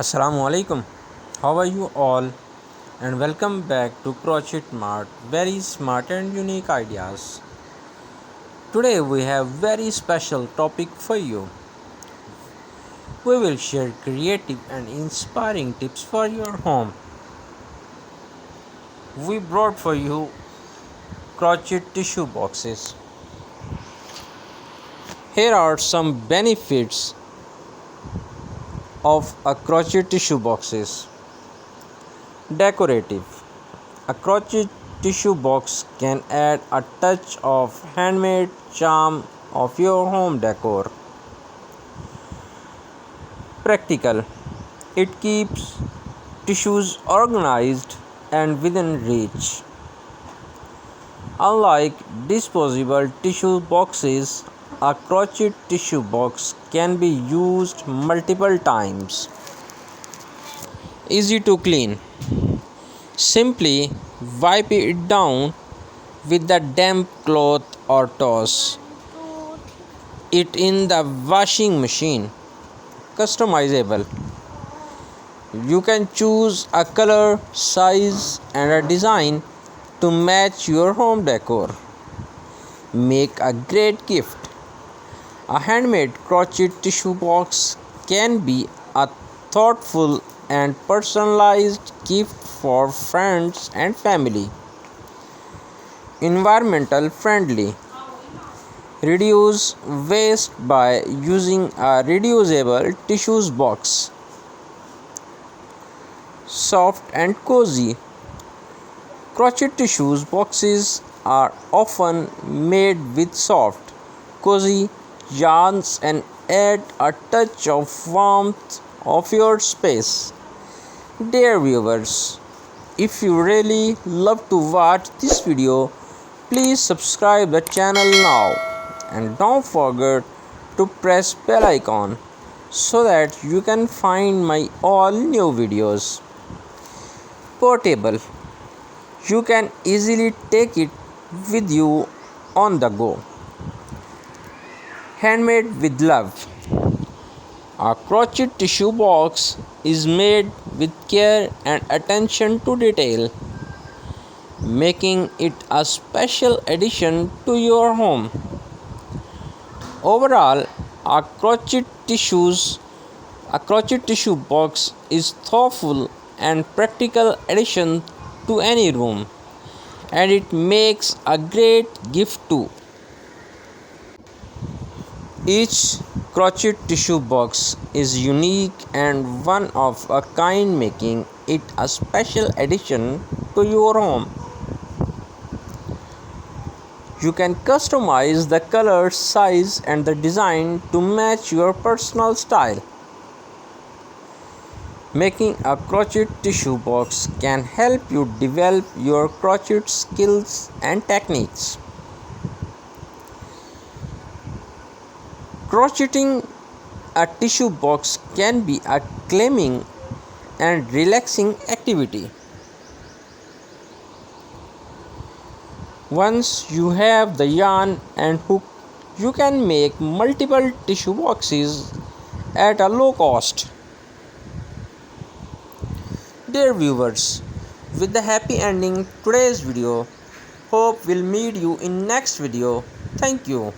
Assalamu alaikum. How are you all? And welcome back to Crochet Mart. Very smart and unique ideas. Today we have very special topic for you. We will share creative and inspiring tips for your home. We brought for you crochet tissue boxes. Here are some benefits of a crochet tissue boxes. Decorative. A crochet tissue box can add a touch of handmade charm of your home decor. Practical. It keeps tissues organized and within reach. Unlike disposable tissue boxes, a crochet tissue box can be used multiple times. Easy to clean. Simply wipe it down with the damp cloth or toss it in the washing machine. Customizable. You can choose a color, size, and a design to match your home decor. Make a great gift. A handmade crochet tissue box can be a thoughtful and personalized gift for friends and family. Environmental friendly. Reduce waste by using a reusable tissue box. Soft and cozy. Crochet tissue boxes are often made with soft, cozy yarns and add a touch of warmth of your space. Dear viewers, if you really love to watch this video, please subscribe the channel now and don't forget to press bell icon so that you can find my all new videos. Portable. You can easily take it with you on the go. Handmade with love. A crochet tissue box is made with care and attention to detail, making it a special addition to your home. Overall, a crochet tissue box is thoughtful and practical addition to any room, and it makes a great gift too. Each crochet tissue box is unique and one of a kind, making it a special addition to your home. You can customize the color, size, and the design to match your personal style. Making a crochet tissue box can help you develop your crochet skills and techniques. Crocheting a tissue box can be a calming and relaxing activity. Once you have the yarn and hook, you can make multiple tissue boxes at a low cost. Dear viewers, with the happy ending today's video, hope we'll meet you in next video. Thank you.